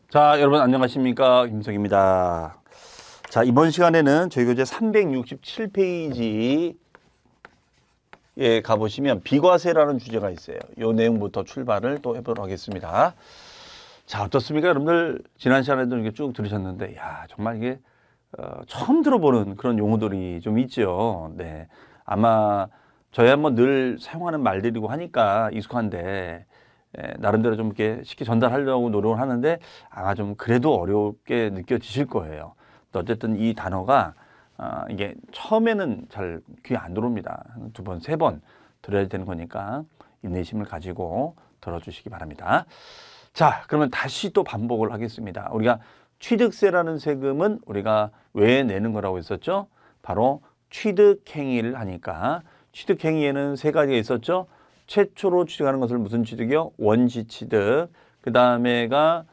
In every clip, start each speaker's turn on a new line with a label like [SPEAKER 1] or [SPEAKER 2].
[SPEAKER 1] 자, 여러분 안녕하십니까? 김석입니다. 자, 이번 시간에는 저희 교재 367페이지에 가보시면 비과세라는 주제가 있어요. 이 내용부터 출발을 또 해보도록 하겠습니다. 자, 어떻습니까? 여러분들 지난 시간에도 이렇게 쭉 들으셨는데, 야, 정말 이게 처음 들어보는 그런 용어들이 좀 있죠. 네, 아마 저야 뭐 늘 사용하는 말들이고 하니까 익숙한데 나름대로 좀 이렇게 쉽게 전달하려고 노력을 하는데 아마 좀 그래도 어렵게 느껴지실 거예요. 어쨌든 이 단어가 이게 처음에는 잘 귀에 안 들어옵니다. 두 번, 세 번 들어야 되는 거니까 인내심을 가지고 들어주시기 바랍니다. 자, 그러면 다시 또 반복을 하겠습니다. 우리가 취득세라는 세금은 우리가 왜 내는 거라고 했었죠? 바로 취득행위를 하니까 취득행위에는 세 가지가 있었죠. 최초로 취득하는 것을 무슨 취득이요? 원시취득. 그 다음에가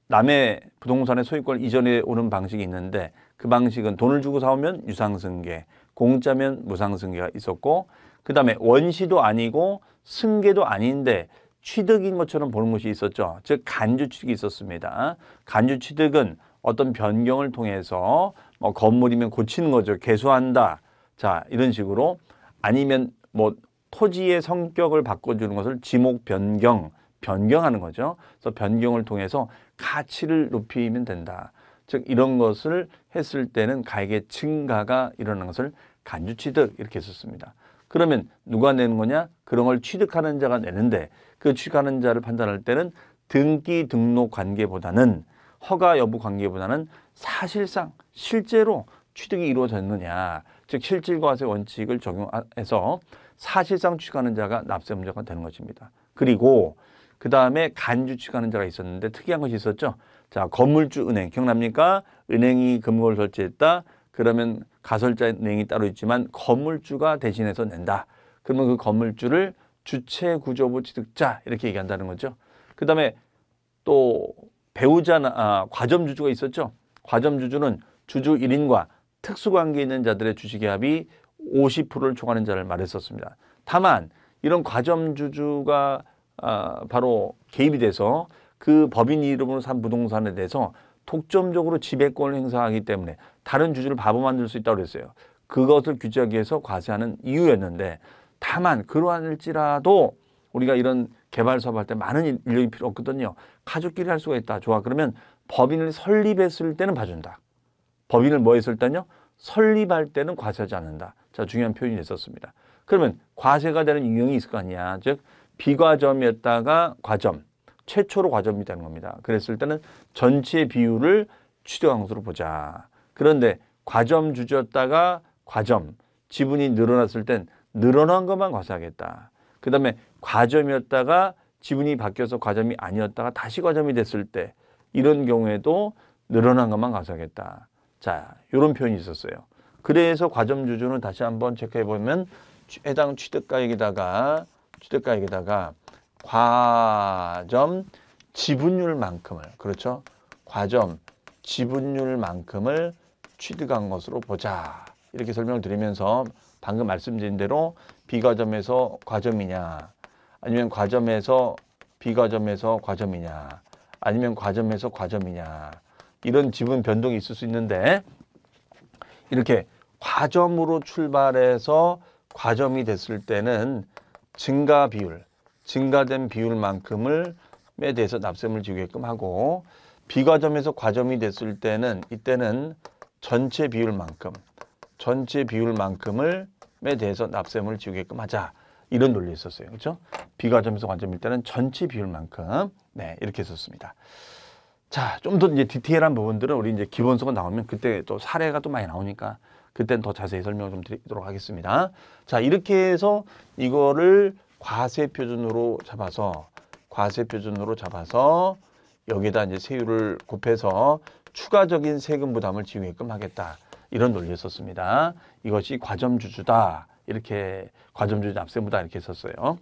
[SPEAKER 1] 남의 부동산의 소유권 이전에 오는 방식이 있는데 그 방식은 돈을 주고 사오면 유상승계, 공짜면 무상승계가 있었고 그 다음에 원시도 아니고 승계도 아닌데 취득인 것처럼 보는 것이 있었죠. 즉 간주취득이 있었습니다. 간주취득은 어떤 변경을 통해서 뭐 건물이면 고치는 거죠. 개수한다. 자, 이런 식으로 아니면 뭐 토지의 성격을 바꿔주는 것을 지목 변경, 변경하는 거죠. 그래서 변경을 통해서 가치를 높이면 된다. 즉 이런 것을 했을 때는 가액의 증가가 일어나는 것을 간주취득 이렇게 했었습니다. 그러면 누가 내는 거냐? 그런 걸 취득하는 자가 내는데 그 취득하는 자를 판단할 때는 등기 등록 관계보다는 허가 여부 관계보다는 사실상 실제로 취득이 이루어졌느냐, 즉 실질과세 원칙을 적용해서 사실상 취득하는 자가 납세의무자가 되는 것입니다. 그리고 그 다음에 간주 취득하는 자가 있었는데 특이한 것이 있었죠. 자, 건물주 은행 기억납니까? 은행이 금고를 설치했다. 그러면 가설자 은행이 따로 있지만 건물주가 대신해서 낸다. 그러면 그 건물주를 주체구조부 취득자 이렇게 얘기한다는 거죠. 그 다음에 또 배우자나 과점주주가 있었죠. 과점주주는 주주 1인과 특수관계 있는 자들의 주식의 합이 50%를 초과하는 자를 말했었습니다. 다만 이런 과점주주가 바로 개입이 돼서 그 법인 이름으로 산 부동산에 대해서 독점적으로 지배권을 행사하기 때문에 다른 주주를 바보 만들 수 있다고 그랬어요. 그것을 규제하기 위해서 과세하는 이유였는데 다만 그러할지라도 우리가 이런 개발 사업할 때 많은 인력이 필요 없거든요. 가족끼리 할 수가 있다. 좋아. 그러면 법인을 설립했을 때는 봐준다. 법인을 뭐 했을 때는요? 설립할 때는 과세하지 않는다. 자, 중요한 표현이 있었습니다. 그러면 과세가 되는 유형이 있을 거 아니야. 즉 비과점이었다가 과점, 최초로 과점이 되는 겁니다. 그랬을 때는 전체 비율을 취득한 것으로 보자. 그런데 과점 주주였다가 과점, 지분이 늘어났을 땐 늘어난 것만 과세하겠다. 그 다음에 과점이었다가 지분이 바뀌어서 과점이 아니었다가 다시 과점이 됐을 때 이런 경우에도 늘어난 것만 과세하겠다. 자, 이런 표현이 있었어요. 그래서 과점 주주는 다시 한번 체크해 보면 해당 취득가액에다가 과점 지분율만큼을, 그렇죠? 과점 지분율만큼을 취득한 것으로 보자. 이렇게 설명을 드리면서 방금 말씀드린 대로 비과점에서 과점이냐, 아니면 과점에서 비과점에서 과점이냐, 아니면 과점에서 과점이냐, 이런 지분 변동이 있을 수 있는데 이렇게 과점으로 출발해서 과점이 됐을 때는 증가 비율, 증가된 비율만큼을 에 대해서 납세금을 지게끔 하고 비과점에서 과점이 됐을 때는 이때는 전체 비율만큼을 에 대해서 납세금을 지게끔 하자. 이런 논리 있었어요. 그렇죠? 비과점에서 과점일 때는 전체 비율만큼 네, 이렇게 했었습니다. 자, 좀 더 이제 디테일한 부분들은 우리 이제 기본서가 나오면 그때 또 사례가 또 많이 나오니까 그때는 더 자세히 설명을 좀 드리도록 하겠습니다. 자, 이렇게 해서 이거를 과세 표준으로 잡아서 여기다 이제 세율을 곱해서 추가적인 세금 부담을 지우게끔 하겠다. 이런 논리였었습니다. 이것이 과점주주다. 이렇게 과점주주 납세무다 이렇게 했었어요.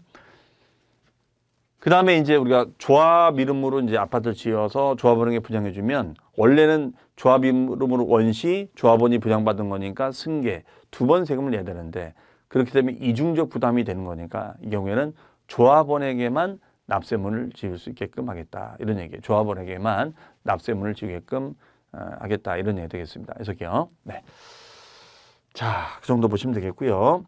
[SPEAKER 1] 그 다음에 이제 우리가 조합 이름으로 이제 아파트를 지어서 조합원에게 분양해주면 원래는 조합 이름으로 원시, 조합원이 분양받은 거니까 승계, 두 번 세금을 내야 되는데 그렇게 되면 이중적 부담이 되는 거니까 이 경우에는 조합원에게만 납세문을 지을 수 있게끔 하겠다. 이런 얘기예요. 조합원에게만 납세문을 지게끔 하겠다. 이런 얘기 되겠습니다. 해석이요. 네. 자, 그 정도 보시면 되겠고요.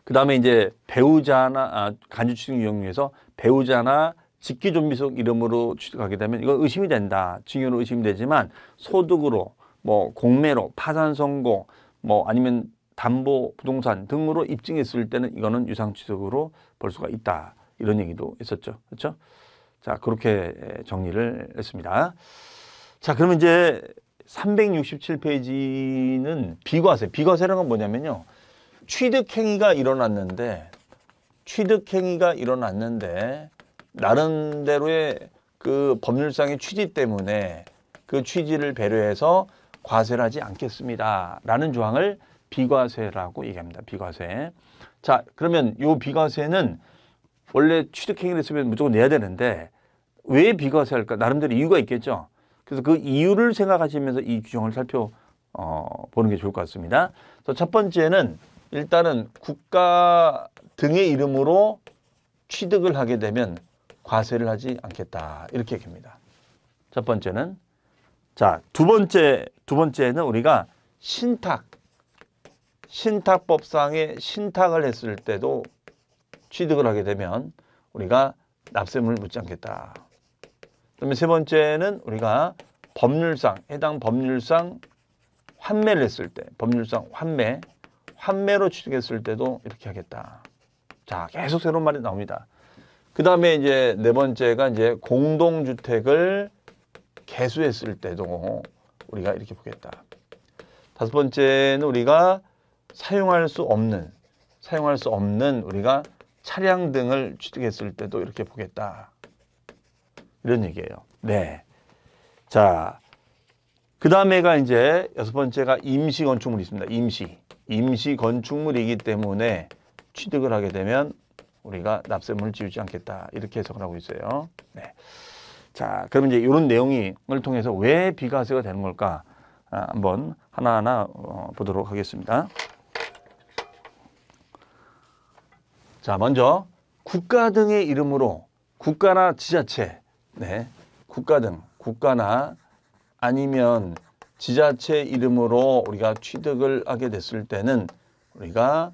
[SPEAKER 1] 그 다음에 이제 배우자나 간주취득 유형에서 배우자나 직기존비속 이름으로 취득하게 되면 이건 의심이 된다. 증여로 의심이 되지만 소득으로 뭐 공매로 파산선고 뭐 아니면 담보 부동산 등으로 입증했을 때는 이거는 유상취득으로 볼 수가 있다. 이런 얘기도 있었죠. 그렇죠? 자, 그렇게 정리를 했습니다. 자, 그러면 이제 367페이지는 비과세. 비과세라는 건 뭐냐면요. 취득행위가 일어났는데 나름대로의 그 법률상의 취지 때문에 그 취지를 배려해서 과세를 하지 않겠습니다. 라는 조항을 비과세라고 얘기합니다. 비과세. 자, 그러면 요 비과세는 원래 취득행위를 했으면 무조건 내야 되는데 왜 비과세 할까? 나름대로 이유가 있겠죠. 그래서 그 이유를 생각하시면서 이 규정을 살펴보는 게 좋을 것 같습니다. 그래서 첫 번째는 일단은 국가 등의 이름으로 취득을 하게 되면 과세를 하지 않겠다. 이렇게 얘기합니다. 첫 번째는. 자, 두 번째는 우리가 신탁법상의 신탁을 했을 때도 취득을 하게 되면 우리가 납세문을 묻지 않겠다. 그다음에 세 번째는 우리가 해당 법률상 환매를 했을 때, 법률상 환매로 취득했을 때도 이렇게 하겠다. 자, 계속 새로운 말이 나옵니다. 그 다음에 이제 네 번째가 이제 공동주택을 개수했을 때도 우리가 이렇게 보겠다. 다섯 번째는 우리가 사용할 수 없는 우리가 차량 등을 취득했을 때도 이렇게 보겠다. 이런 얘기예요. 네. 자, 그 다음에가 이제 여섯 번째가 임시 건축물이 있습니다. 임시 건축물이기 때문에 취득을 하게 되면 우리가 납세문을 지우지 않겠다. 이렇게 해석을 하고 있어요. 네. 자, 그럼 이제 이런 내용을 통해서 왜 비과세가 되는 걸까? 한번 하나하나 보도록 하겠습니다. 자, 먼저 국가 등의 이름으로 국가나 지자체, 네, 국가나 아니면 지자체 이름으로 우리가 취득을 하게 됐을 때는 우리가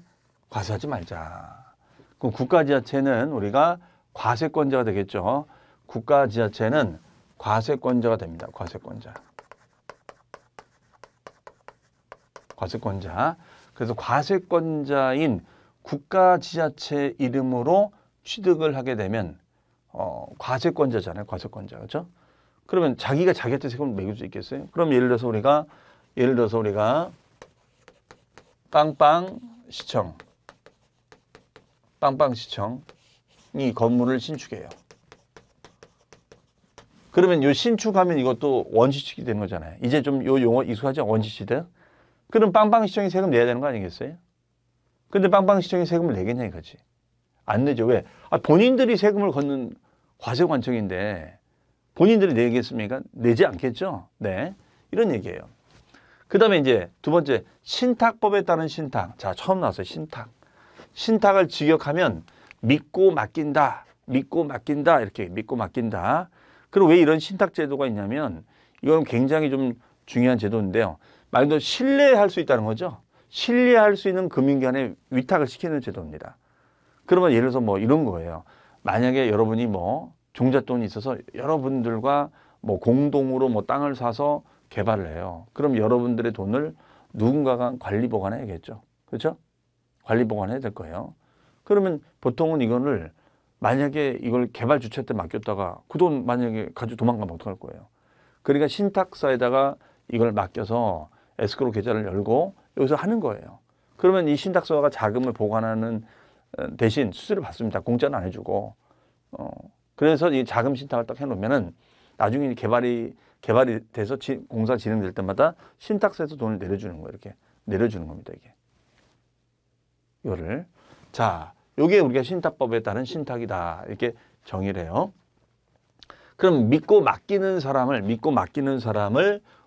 [SPEAKER 1] 과세하지 말자. 그럼 국가 지자체는 우리가 과세권자가 되겠죠. 국가 지자체는 과세권자가 됩니다. 과세권자. 그래서 과세권자인 국가 지자체 이름으로 취득을 하게 되면 과세권자잖아요. 과세권자. 그렇죠? 그러면 자기가 자기한테 세금을 매길 수 있겠어요? 그럼 예를 들어서 우리가 빵빵시청이 건물을 신축해요. 그러면 요 신축하면 이것도 원시축이 되는 거잖아요. 이제 좀 요 용어 익숙하죠? 원시시대. 그럼 빵빵시청이 세금 내야 되는 거 아니겠어요? 근데 빵빵시청이 세금을 내겠냐 이거지. 안 내죠. 왜? 본인들이 세금을 걷는 과세관청인데 본인들이 내겠습니까? 내지 않겠죠. 네, 이런 얘기예요. 그 다음에 이제 두 번째, 신탁법에 따른 신탁. 자, 처음 나왔어요. 신탁을 직역하면 믿고 맡긴다. 이렇게 믿고 맡긴다. 그리고 왜 이런 신탁 제도가 있냐면 이건 굉장히 좀 중요한 제도인데요. 말 그대로 신뢰할 수 있다는 거죠. 신뢰할 수 있는 금융기관에 위탁을 시키는 제도입니다. 그러면 예를 들어서 뭐 이런 거예요. 만약에 여러분이 뭐 종잣돈이 있어서 여러분들과 뭐 공동으로 뭐 땅을 사서 개발을 해요. 그럼 여러분들의 돈을 누군가가 관리 보관해야겠죠. 그렇죠? 관리 보관해야 될 거예요. 그러면 보통은 이거를 만약에 이걸 개발 주체한테 맡겼다가 그 돈 만약에 가지고 도망가면 어떡할 거예요. 그러니까 신탁사에다가 이걸 맡겨서 에스크로 계좌를 열고 여기서 하는 거예요. 그러면 이 신탁사가 자금을 보관하는 대신 수수료를 받습니다. 공짜는 안 해주고. 그래서 이 자금 신탁을 딱 해놓으면은 나중에 개발이 돼서 공사 진행될 때마다 신탁사에서 돈을 내려주는 거예요. 이렇게 내려주는 겁니다. 이게. 이거를. 자, 요게 우리가 신탁법에 따른 신탁이다. 이렇게 정의를 해요. 그럼 믿고 맡기는 사람을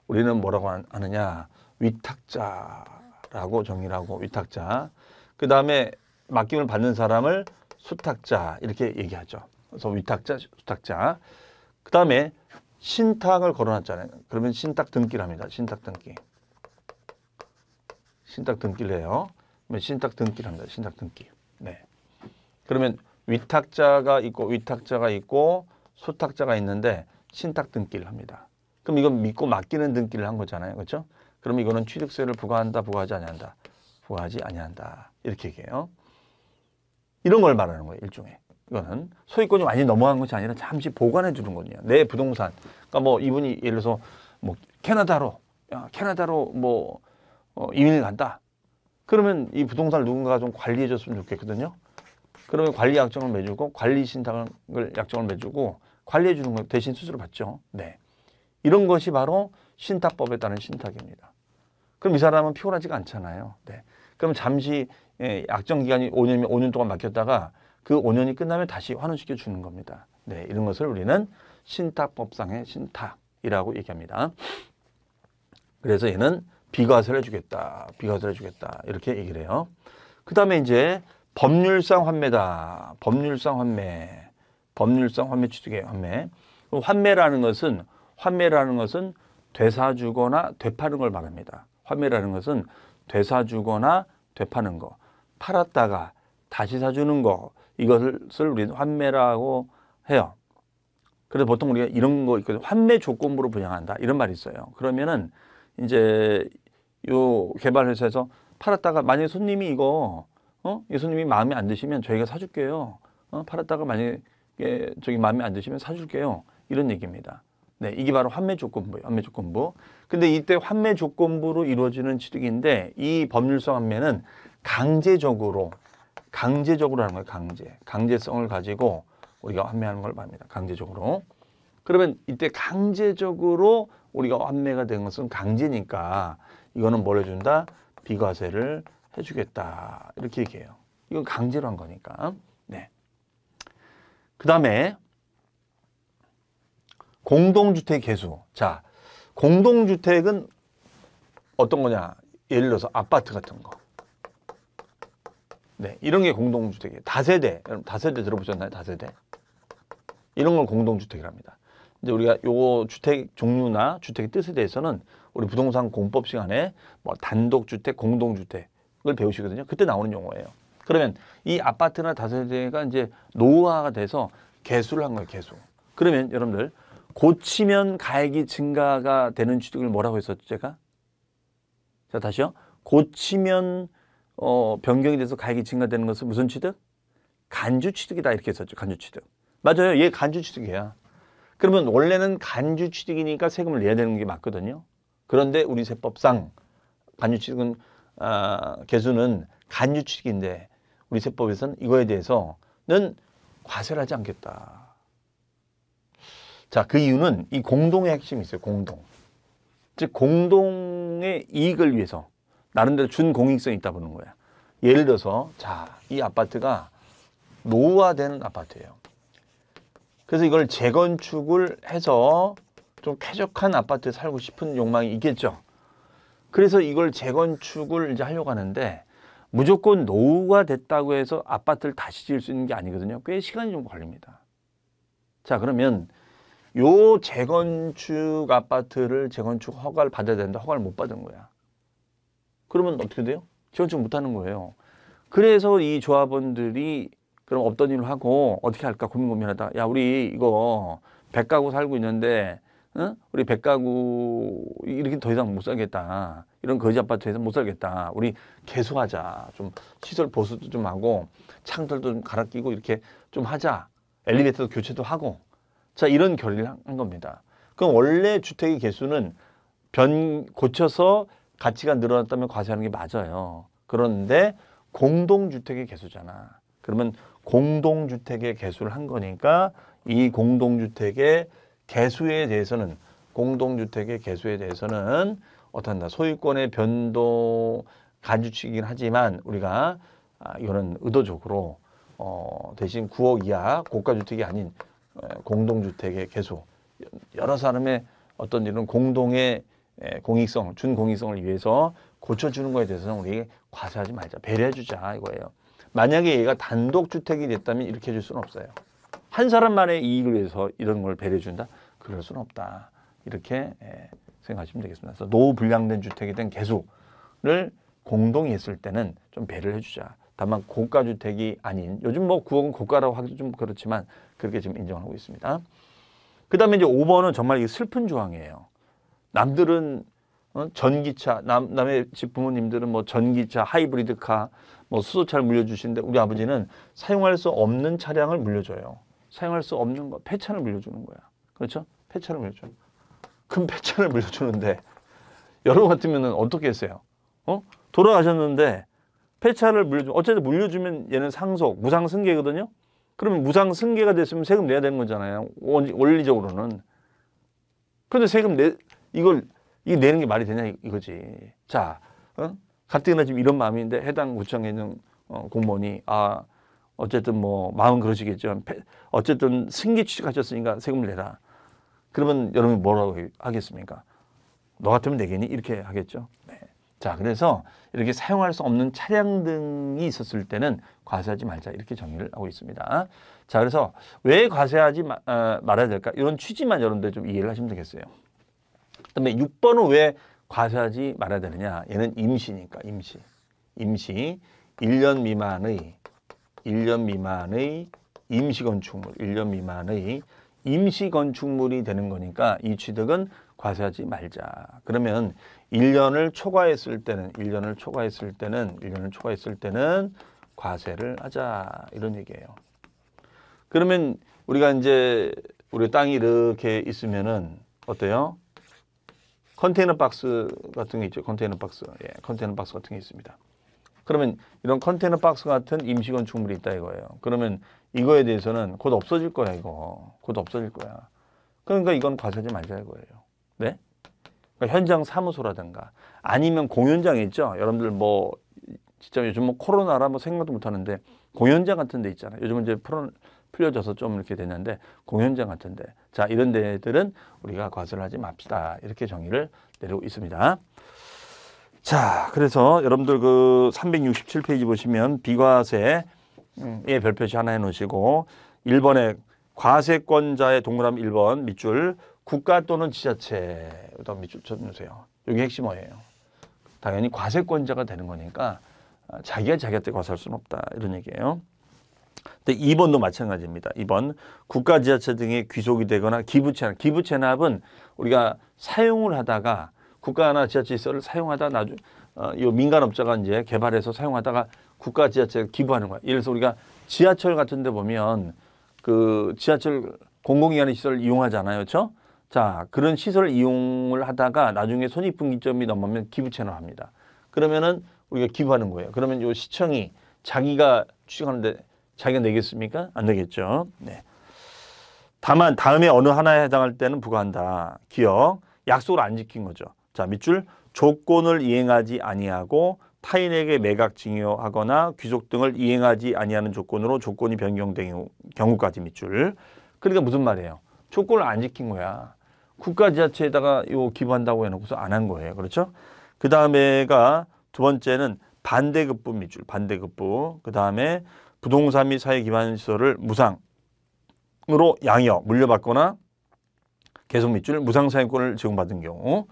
[SPEAKER 1] 우리는 뭐라고 하느냐? 위탁자라고 정의를 하고, 위탁자. 그 다음에 맡김을 받는 사람을 수탁자 이렇게 얘기하죠. 그래서 위탁자, 수탁자. 그 다음에 신탁을 걸어놨잖아요. 그러면 신탁 등기를 합니다. 신탁 등기. 신탁 등기를 해요. 그러면 신탁 등기를 합니다. 신탁 등기. 네. 그러면 위탁자가 있고 수탁자가 있는데 신탁 등기를 합니다. 그럼 이건 믿고 맡기는 등기를 한 거잖아요. 그렇죠? 그럼 이거는 취득세를 부과한다, 부과하지 아니한다. 부과하지 아니한다. 이렇게 얘기해요. 이런 걸 말하는 거예요. 일종의. 이거는 소유권이 완전히 넘어간 것이 아니라 잠시 보관해 주는 거예요. 내 부동산. 그러니까 뭐 이분이 예를 들어서 뭐 캐나다로 뭐 이민을 간다. 그러면 이 부동산을 누군가가 좀 관리해 줬으면 좋겠거든요. 그러면 관리 약정을 맺고 관리 신탁을 약정을 맺고 관리해 주는 거 대신 수수료 받죠. 네. 이런 것이 바로 신탁법에 따른 신탁입니다. 그럼 이 사람은 피곤하지가 않잖아요. 네. 그럼 잠시 약정 기간이 5년이면 5년 동안 맡겼다가 그 5년이 끝나면 다시 환원시켜 주는 겁니다. 네, 이런 것을 우리는 신탁법상의 신탁이라고 얘기합니다. 그래서 얘는 비과세를 해주겠다. 비과세를 해주겠다. 이렇게 얘기를 해요. 그 다음에 이제 법률상 환매다. 법률상 환매. 법률상 환매 취득의 환매. 환매라는 것은 되사주거나 되파는 걸 말합니다. 환매라는 것은 되사주거나 되파는 거. 팔았다가 다시 사주는 거. 이것을 우리는 환매라고 해요. 그래서 보통 우리가 이런 거 있거든요. 환매 조건부로 분양한다. 이런 말이 있어요. 그러면은 이제 요 개발회사에서 팔았다가 만약에 손님이 이거 이 손님이 마음에 안 드시면 저희가 사줄게요. 팔았다가 만약에 저기 마음에 안 드시면 사줄게요. 이런 얘기입니다. 네, 이게 바로 환매 조건부예요. 환매 조건부. 근데 이때 환매 조건부로 이루어지는 취득인데 이 법률상 환매는 강제적으로 하는 거예요. 강제성을 가지고 우리가 환매하는 걸 말합니다. 강제적으로. 그러면 이때 강제적으로 우리가 환매가 된 것은 강제니까 이거는 뭘 해준다? 비과세를 해주겠다. 이렇게 얘기해요. 이건 강제로 한 거니까. 네. 그 다음에 공동주택 개수. 자, 공동주택은 어떤 거냐? 예를 들어서 아파트 같은 거. 네, 이런 게 공동주택이에요. 다세대. 여러분 다세대 들어보셨나요? 다세대. 이런 걸 공동주택이랍니다. 이제 우리가 요 주택 종류나 주택의 뜻에 대해서는 우리 부동산 공법 시간에 뭐 단독주택, 공동주택을 배우시거든요. 그때 나오는 용어예요. 그러면 이 아파트나 다세대가 이제 노후화가 돼서 개수를 한 거예요. 개수. 그러면 여러분들 고치면 가액이 증가가 되는 취득을 뭐라고 했었죠? 제가? 자, 다시요. 고치면 변경이 돼서 가액이 증가되는 것은 무슨 취득? 간주 취득이다 이렇게 했었죠. 간주 취득. 맞아요. 얘 간주 취득이야. 그러면 원래는 간주 취득이니까 세금을 내야 되는 게 맞거든요. 그런데 우리 세법상 간주 취득은 개수는 간주 취득인데 우리 세법에서는 이거에 대해서는 과세를 하지 않겠다. 자, 그 이유는 이 공동의 핵심이 있어요. 공동. 즉 공동의 이익을 위해서 나름대로 준공익성이 있다 보는 거야. 예를 들어서 자, 이 아파트가 노후화된 아파트예요. 그래서 이걸 재건축을 해서 좀 쾌적한 아파트에 살고 싶은 욕망이 있겠죠. 그래서 이걸 재건축을 이제 하려고 하는데 무조건 노후가 됐다고 해서 아파트를 다시 지을 수 있는 게 아니거든요. 꽤 시간이 좀 걸립니다. 자, 그러면 요 재건축 아파트를 재건축 허가를 받아야 되는데 허가를 못 받은 거야. 그러면 어떻게 돼요? 재건축 못 하는 거예요. 그래서 이 조합원들이 그럼 없던 일을 하고 어떻게 할까 고민하다가 야, 우리 이거 100가구 살고 있는데 우리 100가구 이렇게 더 이상 못 살겠다. 이런 거지 아파트에서 못 살겠다. 우리 개수하자. 좀 시설 보수도 좀 하고 창들도 좀 갈아 끼고 이렇게 좀 하자. 엘리베이터도 교체도 하고. 자, 이런 결의를 한 겁니다. 그럼 원래 주택의 개수는 고쳐서 가치가 늘어났다면 과세하는 게 맞아요. 그런데 공동주택의 개수잖아. 그러면 공동주택의 개수를 한 거니까 이 공동주택의 개수에 대해서는 어떤다 소유권의 변동 간주치기긴 하지만 우리가 이거는 의도적으로 대신 9억 이하 고가주택이 아닌 공동주택의 개수 여러 사람의 어떤 이런 공동의 공익성, 준공익성을 위해서 고쳐주는 거에 대해서는 우리 과세하지 말자, 배려해주자 이거예요. 만약에 얘가 단독주택이 됐다면 이렇게 해줄 수는 없어요. 한 사람만의 이익을 위해서 이런 걸 배려해 준다? 그럴 수는 없다. 이렇게 생각하시면 되겠습니다. 그래서 노불량된 주택에 대한 개수를 공동이 했을 때는 좀 배려를 해주자. 다만 고가 주택이 아닌, 요즘 뭐 9억은 고가라고 하기도 좀 그렇지만 그렇게 지금 인정하고 있습니다. 그 다음에 이제 5번은 정말 이게 슬픈 조항이에요. 남들은 전기차, 남의 집 부모님들은 뭐 전기차, 하이브리드카, 뭐 수소차를 물려주시는데 우리 아버지는 사용할 수 없는 차량을 물려줘요. 사용할 수 없는 거, 폐차를 물려주는 거야. 그렇죠? 폐차를 물려줘. 큰 폐차를 물려주는데 여러분 같으면 어떻게 했어요? 돌아가셨는데 폐차를 물려주면, 어쨌든 물려주면 얘는 상속, 무상승계거든요. 그러면 무상승계가 됐으면 세금 내야 되는 거잖아요. 원리적으로는. 그런데 세금 이거 내는 게 말이 되냐 이거지. 자, 가뜩이나 지금 이런 마음인데 해당 구청에 있는 공무원이 어쨌든 뭐 마음은 그러시겠죠. 어쨌든 승계 취직하셨으니까 세금을 내라. 그러면 여러분이 뭐라고 하겠습니까? 너 같으면 내겠니? 이렇게 하겠죠. 네. 자, 그래서 이렇게 사용할 수 없는 차량 등이 있었을 때는 과세하지 말자 이렇게 정의를 하고 있습니다. 자, 그래서 왜 과세하지 말아야 될까? 이런 취지만 여러분들 좀 이해를 하시면 되겠어요. 그다음에 6번은 왜 과세하지 말아야 되느냐? 얘는 임시니까 임시 1년 미만의 임시건축물, 1년 미만의 임시건축물이 되는 거니까 이 취득은 과세하지 말자. 그러면 1년을 초과했을 때는 과세를 하자. 이런 얘기예요. 그러면 우리가 이제 우리 땅이 이렇게 있으면은 어때요? 컨테이너 박스 같은 게 있죠. 컨테이너 박스. 컨테이너 박스 같은 게 있습니다. 그러면 이런 컨테이너 박스 같은 임시건축물이 있다 이거예요. 그러면 이거에 대해서는 곧 없어질 거야, 이거. 곧 없어질 거야. 그러니까 이건 과세하지 말자 이거예요. 네? 그러니까 현장 사무소라든가 아니면 공연장 있죠. 여러분들 뭐 진짜 요즘 뭐 코로나라 뭐 생각도 못 하는데 공연장 같은 데 있잖아요. 요즘은 이제 풀려져서 좀 이렇게 됐는데 공연장 같은 데. 자, 이런 데들은 우리가 과세를 하지 맙시다. 이렇게 정의를 내리고 있습니다. 자, 그래서 여러분들 그 367페이지 보시면 비과세의 별표시 하나 해놓으시고 1번에 과세권자의 동그라미 1번 밑줄 국가 또는 지자체 여기다 밑줄 쳐주세요. 여기 핵심어예요. 당연히 과세권자가 되는 거니까 자기가 자기한테 과세할 수는 없다 이런 얘기예요. 근데 2번도 마찬가지입니다. 2번 국가 지자체 등의 귀속이 되거나 기부채납은 우리가 사용을 하다가 국가나 지자체 시설을 사용하다 나중 이 민간업자가 이제 개발해서 사용하다가 국가 지자체가 기부하는 거야. 예를 들어서 우리가 지하철 같은 데 보면 그 지하철 공공기관의 시설을 이용하잖아요. 그렇죠? 자, 그런 시설을 이용을 하다가 나중에 손익분기점이 넘으면 기부채납합니다. 그러면은 우리가 기부하는 거예요. 그러면 요 시청이 자기가 취득하는데 자기가 내겠습니까? 안 내겠죠. 네. 다만 다음에 어느 하나에 해당할 때는 부과한다. 기억. 약속을 안 지킨 거죠. 자, 밑줄 조건을 이행하지 아니하고 타인에게 매각 증여하거나 귀속 등을 이행하지 아니하는 조건으로 조건이 변경된 경우까지 밑줄. 그러니까 무슨 말이에요? 조건을 안 지킨 거야. 국가 지자체에다가 이거 기부한다고 해놓고서 안 한 거예요. 그렇죠? 그 다음에가 두 번째는 반대급부 밑줄. 반대급부. 그 다음에 부동산 및 사회 기반 시설을 무상으로 양여 물려받거나 계속 밑줄 무상 사용권을 제공받은 경우.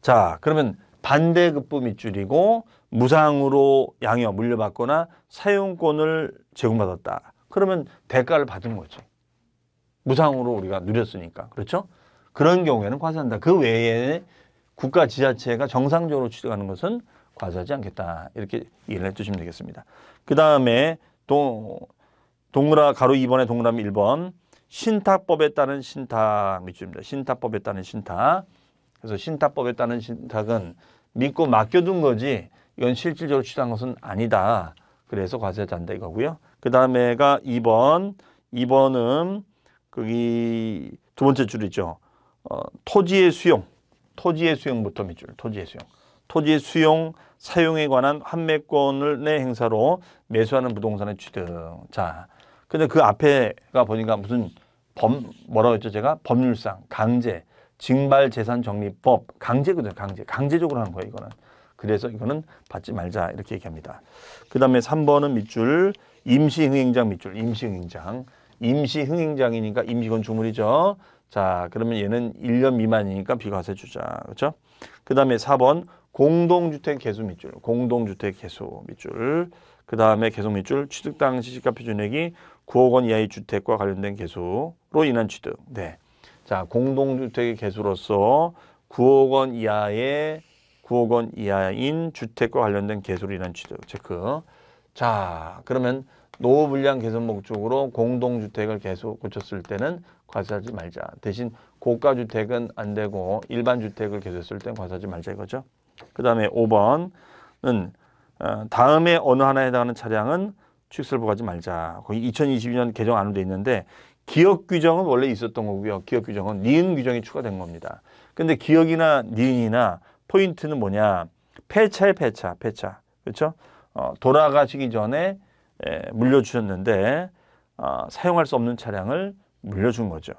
[SPEAKER 1] 자, 그러면 반대급부 밑줄이고 무상으로 양여 물려받거나 사용권을 제공받았다. 그러면 대가를 받은 거지. 무상으로 우리가 누렸으니까. 그렇죠? 그런 경우에는 과세한다. 그 외에 국가 지자체가 정상적으로 취득하는 것은 과세하지 않겠다. 이렇게 이해를 해주시면 되겠습니다. 그 다음에 동그라 가로 2번에 동그라미 1번 신탁법에 따른 신탁 밑줄입니다. 신탁법에 따른 신탁. 그래서 신탁법에 따른 신탁은 믿고 맡겨둔 거지 이건 실질적으로 취득한 것은 아니다. 그래서 과세하지 않는다 이거고요. 그 다음에가 2번. 2번은 거기 두 번째 줄이죠. 토지의 수용부터 밑줄. 토지의 수용, 사용에 관한 환매권의 행사로 매수하는 부동산의 취득. 자, 근데 그 앞에가 보니까 무슨 뭐라고 했죠? 제가 법률상 강제, 징발재산정리법 강제거든요. 강제적으로 하는 거예요. 이거는. 그래서 이거는 받지 말자 이렇게 얘기합니다. 그 다음에 3번은 밑줄 임시흥행장 밑줄. 임시흥행장. 임시 흥행장이니까 임시 건축물이죠. 자, 그러면 얘는 1년 미만이니까 비과세 주자. 그렇죠? 그다음에 4번 공동주택 개수 밑줄. 공동주택 개수 밑줄. 그다음에 계속 밑줄 취득 당시 시가 표준액이 9억 원 이하의 주택과 관련된 개수로 인한 취득. 네. 자, 공동주택의 개수로서 9억 원 이하인 주택과 관련된 개수로 인한 취득 체크. 자, 그러면 노후불량 개선 목적으로 공동주택을 계속 고쳤을 때는 과세하지 말자. 대신 고가주택은 안 되고 일반 주택을 계속했을 때는 과세하지 말자 이거죠. 그 다음에 5번은 다음에 어느 하나에 해당하는 차량은 취득세를 부과하지 말자. 거기 2022년 개정안으로 돼 있는데 기억 규정은 원래 있었던 거고요. 기억 규정은 니은 규정이 추가된 겁니다. 근데 기억이나 니은이나 포인트는 뭐냐? 폐차에 폐차. 그렇죠? 돌아가시기 전에 물려주셨는데 사용할 수 없는 차량을 물려준 거죠.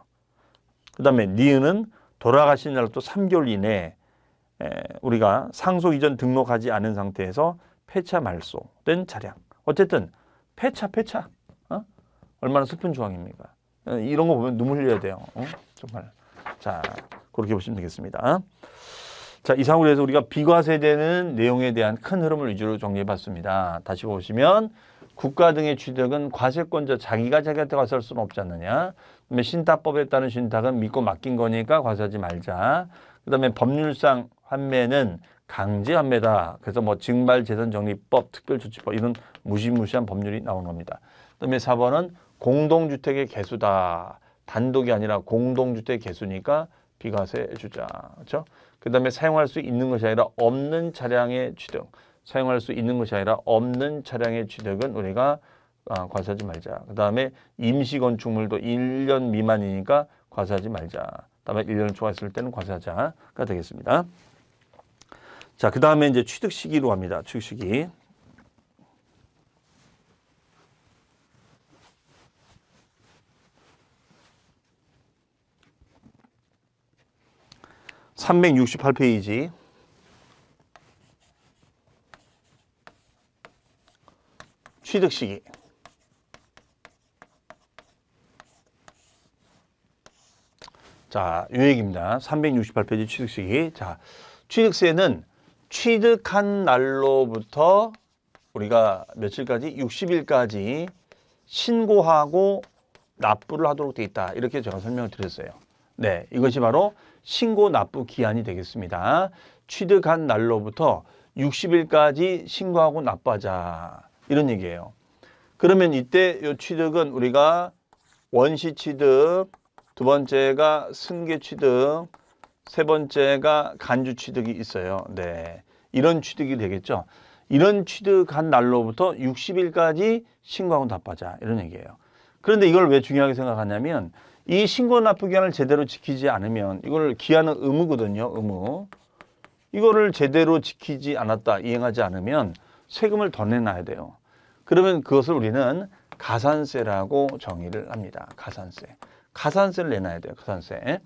[SPEAKER 1] 그 다음에 니은은 돌아가신 날부터 3개월 이내에 우리가 상속 이전 등록하지 않은 상태에서 폐차 말소된 차량. 어쨌든 폐차. 얼마나 슬픈 조항입니까? 이런 거 보면 눈물 흘려야 돼요. 정말. 자, 그렇게 보시면 되겠습니다. 자, 이상으로 해서 우리가 비과세되는 내용에 대한 큰 흐름을 위주로 정리해봤습니다. 다시 보시면 국가 등의 취득은 과세권자 자기가 자기한테 과세할 수는 없지 않느냐. 그다음에 신탁법에 따른 신탁은 믿고 맡긴 거니까 과세하지 말자. 그다음에 법률상 환매는 강제 환매다. 그래서 뭐 증발재산정리법, 특별조치법 이런 무시무시한 법률이 나온 겁니다. 그다음에 4번은 공동주택의 개수다. 단독이 아니라 공동주택 개수니까 비과세 주자. 그렇죠? 그다음에 사용할 수 있는 것이 아니라 없는 차량의 취득. 사용할 수 있는 것이 아니라 없는 차량의 취득은 우리가 과세하지 말자. 그다음에 임시 건축물도 1년 미만이니까 과세하지 말자. 그다음에 1년을 초과했을 때는 과세하자가 되겠습니다. 자, 그다음에 이제 취득 시기로 갑니다. 취득 시기. (368페이지) 취득 시기. 자, 요 얘기입니다. 368페이지 취득 시기. 자, 취득세는 취득한 날로부터 우리가 며칠까지? 60일까지 신고하고 납부를 하도록 돼 있다. 이렇게 제가 설명을 드렸어요. 네, 이것이 바로 신고 납부 기한이 되겠습니다. 취득한 날로부터 60일까지 신고하고 납부하자. 이런 얘기예요. 그러면 이때 이 취득은 우리가 원시 취득, 두 번째가 승계 취득, 세 번째가 간주 취득이 있어요. 네, 이런 취득이 되겠죠. 이런 취득한 날로부터 60일까지 신고하고 납부하자. 이런 얘기예요. 그런데 이걸 왜 중요하게 생각하냐면 이 신고 납부 기한을 제대로 지키지 않으면 이걸 기한은 의무거든요. 의무. 이거를 제대로 지키지 않았다, 이행하지 않으면 세금을 더 내놔야 돼요. 그러면 그것을 우리는 가산세라고 정의를 합니다. 가산세를 내놔야 돼요. 가산세.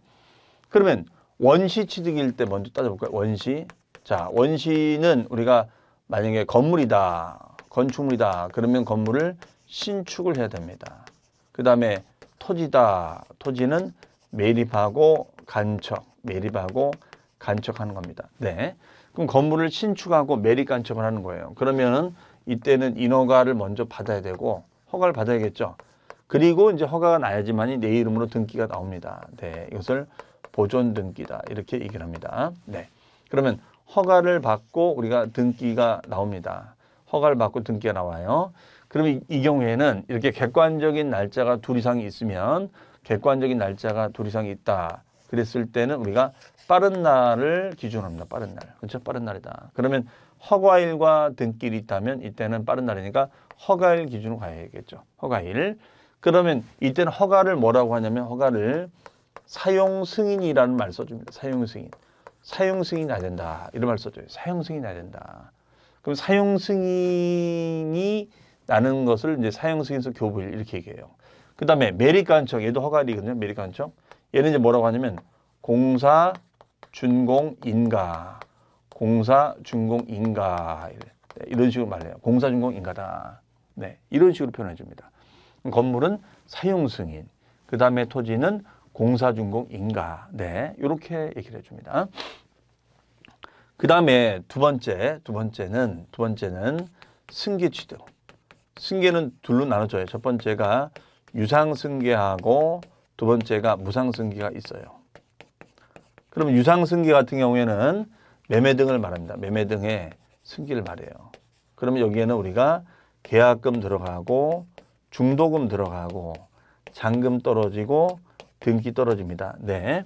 [SPEAKER 1] 그러면 원시 취득일 때 먼저 따져볼까요? 원시. 자, 원시는 우리가 만약에 건물이다, 건축물이다. 그러면 건물을 신축을 해야 됩니다. 그 다음에 토지다. 토지는 매립하고 간척하는 겁니다. 네. 그럼 건물을 신축하고 매립 간척을 하는 거예요. 그러면은 이때는 인허가를 먼저 받아야 되고 허가를 받아야겠죠. 그리고 이제 허가가 나야지만이 내 이름으로 등기가 나옵니다. 네. 이것을 보존 등기다. 이렇게 얘기를 합니다. 네. 그러면 허가를 받고 우리가 등기가 나옵니다. 허가를 받고 등기가 나와요. 그러면 이 경우에는 이렇게 객관적인 날짜가 둘 이상이 있으면 둘 이상이 있다. 그랬을 때는 우리가 빠른 날을 기준으로 합니다. 빠른 날. 그렇죠? 빠른 날이다. 그러면 허가일과 등기일이 있다면 이때는 빠른 날이니까 허가일 기준으로 가야겠죠. 허가일. 그러면 이때는 허가를 뭐라고 하냐면 허가를 사용 승인이라는 말 써줍니다. 사용 승인. 사용 승인이 나야 된다. 이런 말 써줘요. 사용 승인이 나야 된다. 그럼 사용 승인이 나는 것을 이제 사용 승인서 교부일 이렇게 얘기해요. 그 다음에 매립 간척. 얘도 허가일이거든요. 매립 간척. 얘는 이제 뭐라고 하냐면 공사 준공 인가. 이런 식으로 말해요. 공사 준공 인가다. 네, 이런 식으로 표현해 줍니다. 건물은 사용 승인, 그 다음에 토지는 공사준공 인가. 네, 이렇게 얘기를 해줍니다. 그 다음에 두 번째는 승계 취득. 승계는 둘로 나눠져요. 첫 번째가 유상승계하고 두 번째가 무상승계가 있어요. 그럼 유상승계 같은 경우에는 매매 등을 말합니다. 매매 등의 승계를 말해요. 그러면 여기에는 우리가 계약금 들어가고 중도금 들어가고 잔금 떨어지고 등기 떨어집니다. 네.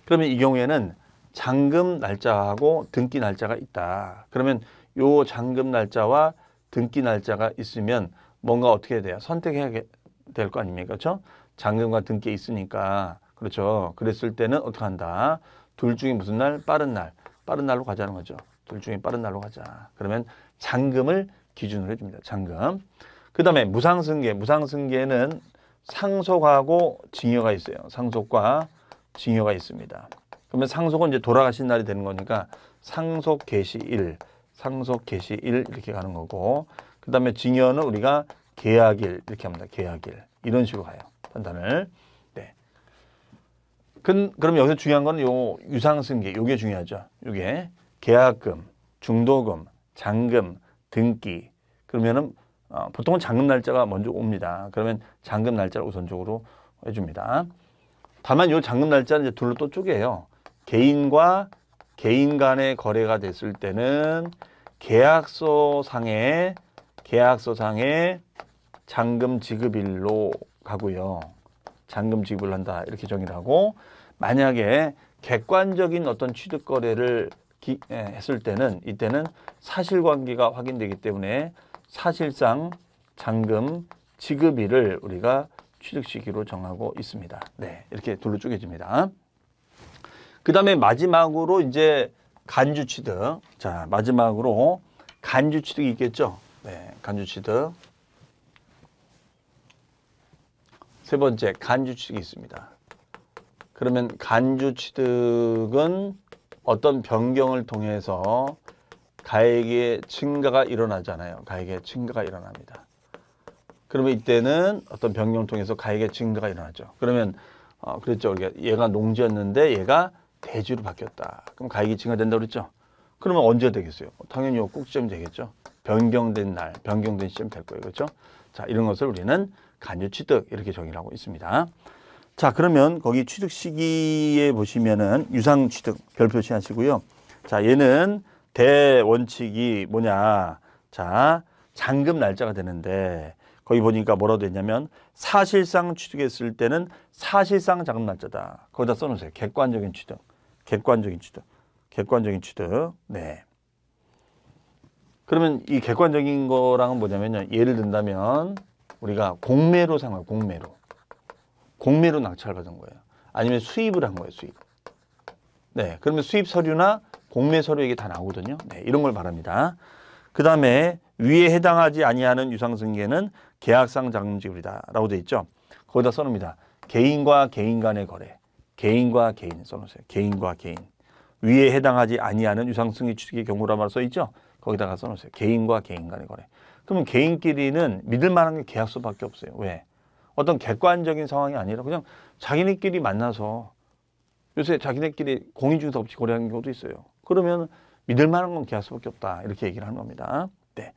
[SPEAKER 1] 그러면 이 경우에는 잔금 날짜하고 등기 날짜가 있다. 그러면 요 잔금 날짜와 등기 날짜가 있으면 뭔가 어떻게 해야 돼요? 선택해야 될 거 아닙니까? 그렇죠? 잔금과 등기 있으니까. 그렇죠. 그랬을 때는 어떻게 한다? 둘 중에 무슨 날? 빠른 날로 가자는 거죠. 둘 중에 빠른 날로 가자. 그러면 잔금을 기준으로 해줍니다. 잔금. 그 다음에 무상승계는 상속하고 징여가 있어요. 상속과 징여가 있습니다. 그러면 상속은 이제 돌아가신 날이 되는 거니까 상속 개시일 이렇게 가는 거고, 그 다음에 징여는 우리가 계약일 이렇게 합니다. 계약일 이런 식으로 가요. 판단을. 네. 그럼 여기서 중요한 거는 요 유상승계, 요게 중요하죠. 요게 계약금, 중도금, 잔금, 등기. 그러면은 보통은 잔금 날짜가 먼저 옵니다. 그러면 잔금 날짜를 우선적으로 해줍니다. 다만 요 잔금 날짜는 이제 둘로 또 쪼개요. 개인과 개인 간의 거래가 됐을 때는 계약서상에 잔금 지급일로 가고요. 잔금 지급을 한다 이렇게 정의를 하고, 만약에 객관적인 어떤 취득 거래를 했을 때는 이때는 사실관계가 확인되기 때문에 사실상 잔금 지급일을 우리가 취득시기로 정하고 있습니다. 네, 이렇게 둘로 쪼개집니다. 그 다음에 마지막으로 이제 간주취득. 자, 마지막으로 간주취득이 있겠죠. 네, 간주취득. 세 번째, 간주취득이 있습니다. 그러면 간주취득은 어떤 변경을 통해서 가액의 증가가 일어나잖아요. 가액의 증가가 일어납니다. 그러면 이때는 어떤 변경을 통해서 가액의 증가가 일어나죠. 그러면 그랬죠. 우리가 얘가 농지였는데 얘가 대지로 바뀌었다. 그럼 가액이 증가된다고 그랬죠. 그러면 언제 되겠어요? 당연히 꼭 시점이 되겠죠. 변경된 날, 변경된 시점이 될 거예요. 그렇죠? 자, 이런 것을 우리는 간주취득 이렇게 정의를 하고 있습니다. 자, 그러면 거기 취득 시기에 보시면은 유상취득 별 표시하시고요. 자, 얘는 대원칙이 뭐냐? 자, 잔금 날짜가 되는데 거기 보니까 뭐라고 되냐면 사실상 취득했을 때는 사실상 잔금 날짜다. 거기다 써놓으세요. 객관적인 취득. 네. 그러면 이 객관적인 거랑은 뭐냐면요. 예를 든다면 우리가 공매로 산 거예요. 공매로 낙찰을 받은 거예요. 아니면 수입을 한 거예요. 수입. 네. 그러면 수입 서류나 공매 서류 이게 다 나오거든요. 네. 이런 걸 말합니다. 그 다음에 위에 해당하지 아니하는 유상승계는 계약상 잔금지급이다 라고 되어 있죠. 거기다 써놓습니다. 개인과 개인 간의 거래. 개인과 개인 써놓으세요. 개인과 개인. 위에 해당하지 아니하는 유상승계 취득의 경우라 말 써있죠. 거기다가 써놓으세요. 개인과 개인 간의 거래. 그러면 개인끼리는 믿을 만한 게 계약서밖에 없어요. 왜? 어떤 객관적인 상황이 아니라 그냥 자기네끼리 만나서, 요새 자기네끼리 공인중개사 없이 거래하는 경우도 있어요. 그러면 믿을 만한 건 계약서밖에 없다. 이렇게 얘기를 하는 겁니다. 네.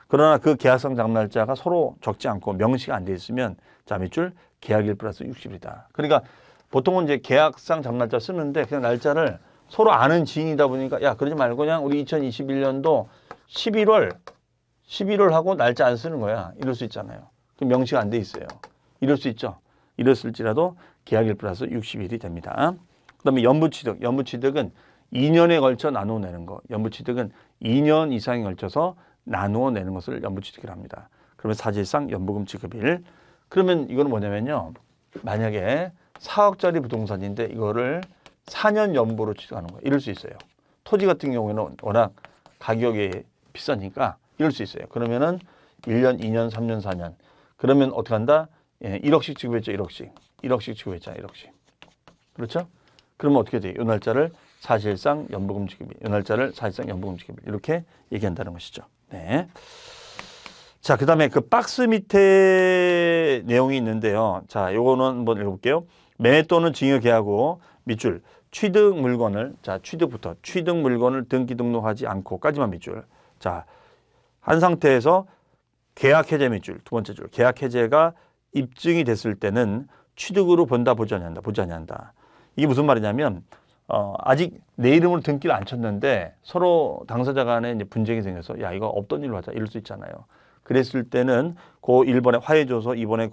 [SPEAKER 1] 그러나 그 계약상 잔금 날짜가 서로 적지 않고 명시가 안 돼 있으면 자, 몇 줄? 계약일 플러스 60일이다. 그러니까 보통은 이제 계약상 잔금 날짜 쓰는데 그냥 날짜를 서로 아는 지인이다 보니까 야, 그러지 말고 그냥 우리 2021년도 11월 하고 날짜 안 쓰는 거야. 이럴 수 있잖아요. 그럼 명시가 안 돼 있어요. 이럴 수 있죠. 이랬을지라도 계약일 플러스 60일이 됩니다. 그 다음에 연부취득. 연부취득은 2년에 걸쳐 나누어 내는 거. 연부취득은 2년 이상에 걸쳐서 나누어 내는 것을 연부취득이라고 합니다. 그러면 사실상 연부금 지급일. 그러면 이거는 뭐냐면요. 만약에 4억짜리 부동산인데 이거를 4년 연부로 취득하는 거예요. 이럴 수 있어요. 토지 같은 경우에는 워낙 가격이 비싸니까 이럴 수 있어요. 그러면은 1년, 2년, 3년, 4년. 그러면 어떻게 한다? 예, 1억씩 지급했죠. 1억씩 지급했잖아요. 1억씩. 그렇죠? 그러면 어떻게 돼요? 이 날짜를 사실상 연부금 지급일. 이 날짜를 사실상 연부금 지급일. 이렇게 얘기한다는 것이죠. 네. 자, 그다음에 그 박스 밑에 내용이 있는데요. 자, 요거는 한번 읽어볼게요. 매매 또는 증여 계약후 밑줄 취득 물건을, 자, 취득부터 취득 물건을 등기 등록하지 않고까지만 밑줄. 자, 한 상태에서 계약 해제 밑줄, 두 번째 줄. 계약 해제가 입증이 됐을 때는 취득으로 본다, 보지 아니한다, 보지 아니한다. 이게 무슨 말이냐면 아직 내 이름으로 등기를 안 쳤는데 서로 당사자 간에 이제 분쟁이 생겨서 야, 이거 없던 일로 하자, 이럴 수 있잖아요. 그랬을 때는 그 1번에 화해조서, 2번에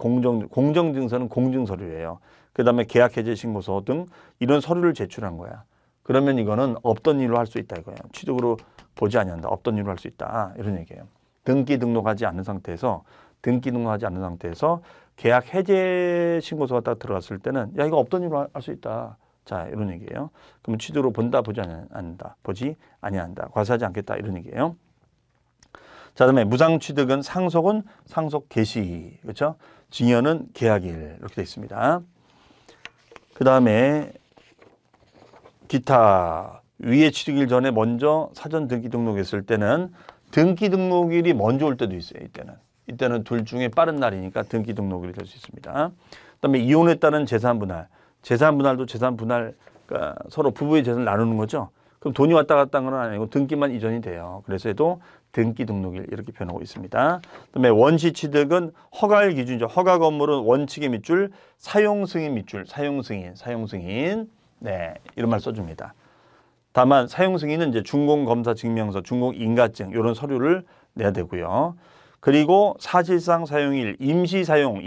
[SPEAKER 1] 공정증서는 공증서류예요. 그 다음에 계약해제 신고서 등 이런 서류를 제출한 거야. 그러면 이거는 없던 일로 할 수 있다 이거예요. 취득으로 보지 아니한다, 없던 일로 할 수 있다, 이런 얘기예요. 등기 등록하지 않는 상태에서 계약 해제 신고서가 딱 들어갔을 때는 야, 이거 없던 일로 할 수 있다. 자, 이런 얘기예요. 그러면 취득으로 본다, 보지 않는다, 보지 아니한다, 과세하지 않겠다, 이런 얘기예요. 자, 그다음에 무상 취득은 상속은 상속 개시, 그렇죠? 증여는 계약일, 이렇게 되어 있습니다. 그다음에 기타 위에 취득일 전에 먼저 사전 등기 등록했을 때는 등기 등록일이 먼저 올 때도 있어요. 이때는 둘 중에 빠른 날이니까 등기 등록일이 될 수 있습니다. 그다음에 이혼에 따른 재산 분할도 재산 분할, 그러니까 서로 부부의 재산을 나누는 거죠. 그럼 돈이 왔다 갔다 하는 건 아니고 등기만 이전이 돼요. 그래서 해도 등기 등록일 이렇게 표현하고 있습니다. 그다음에 원시 취득은 허가일 기준이죠. 허가 건물은 원칙의 밑줄, 사용 승인 밑줄, 사용 승인. 네, 이런 말 써줍니다. 다만 사용 승인은 이제 준공검사 증명서, 준공인가증 이런 서류를 내야 되고요. 그리고 사실상 사용일, 임시 사용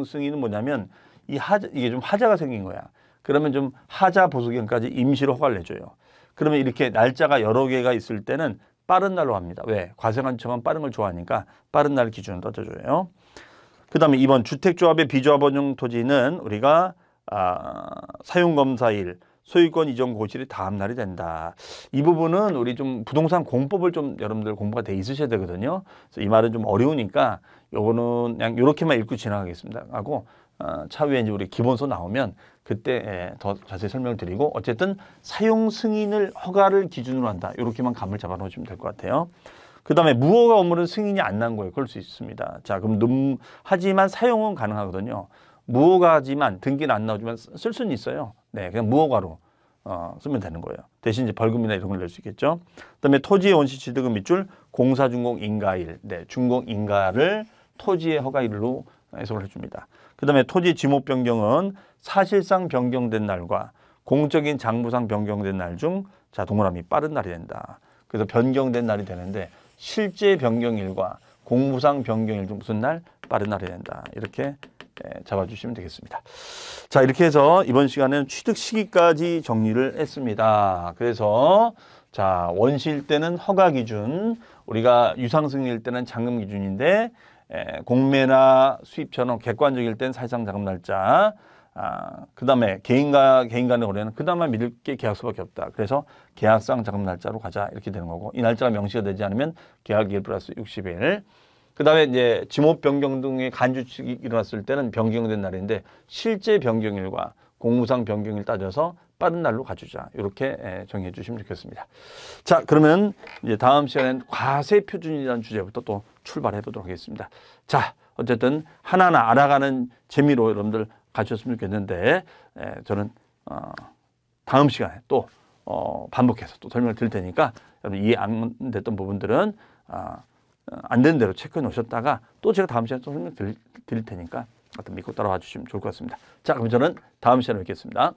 [SPEAKER 1] 승인은 뭐냐면 이게 좀 하자가 생긴 거야. 그러면 좀 하자 보수기간까지 임시로 허가를 내줘요. 그러면 이렇게 날짜가 여러 개가 있을 때는 빠른 날로 합니다. 왜? 과세관청은 빠른 걸 좋아하니까 빠른 날 기준으로 따져줘요. 그 다음에 2번 주택조합의 비조합원용 토지는 우리가 사용검사일, 소유권 이전 고실이 다음 날이 된다. 이 부분은 우리 좀 부동산 공법을 좀 여러분들 공부가 돼 있으셔야 되거든요. 그래서 이 말은 좀 어려우니까 요거는 그냥 이렇게만 읽고 지나가겠습니다. 하고 차후에 이제 우리 기본서 나오면 그때 더 자세히 설명을 드리고, 어쨌든 사용 승인을 허가를 기준으로 한다. 이렇게만 감을 잡아 놓으시면 될 것 같아요. 그 다음에 무허가 건물은 승인이 안 난 거예요. 그럴 수 있습니다. 자, 그럼 하지만 사용은 가능하거든요. 무허가지만 등기는 안 나오지만 쓸 수는 있어요. 네, 그냥 무허가로 쓰면 되는 거예요. 대신 이제 벌금이나 이런 걸 낼 수 있겠죠. 그다음에 토지의 원시 취득은 밑줄 공사준공 인가일, 네, 준공 인가를 토지의 허가일로 해석을 해줍니다. 그다음에 토지 지목 변경은 사실상 변경된 날과 공적인 장부상 변경된 날 중, 자, 동그라미 빠른 날이 된다. 그래서 변경된 날이 되는데 실제 변경일과 공부상 변경일 중 무슨 날? 빠른 날이 된다. 이렇게 잡아주시면 되겠습니다. 자, 이렇게 해서 이번 시간에는 취득 시기까지 정리를 했습니다. 그래서 자, 원시일 때는 허가 기준, 우리가 유상승일 때는 잔금 기준인데 공매나 수입처럼 객관적일 때는 사실상 잔금 날짜, 그 다음에 개인 간의 거래는 그나마 믿을 게 계약서밖에 없다. 그래서 계약상 잔금 날짜로 가자, 이렇게 되는 거고, 이 날짜가 명시가 되지 않으면 계약일 플러스 60일. 그 다음에 이제 지목 변경 등의 간주축이 일어났을 때는 변경된 날인데 실제 변경일과 공무상 변경일 따져서 빠른 날로 가주자. 이렇게 정리해 주시면 좋겠습니다. 자, 그러면 이제 다음 시간엔 과세 표준이라는 주제부터 또 출발해 보도록 하겠습니다. 자, 어쨌든 하나하나 알아가는 재미로 여러분들 가셨으면 좋겠는데, 저는 다음 시간에 또 반복해서 또 설명을 드릴 테니까 여러분 이해 안 됐던 부분들은 안 되는 대로 체크해 놓으셨다가 또 제가 다음 시간에 또 설명 드릴 테니까 믿고 따라와 주시면 좋을 것 같습니다. 자, 그럼 저는 다음 시간에 뵙겠습니다.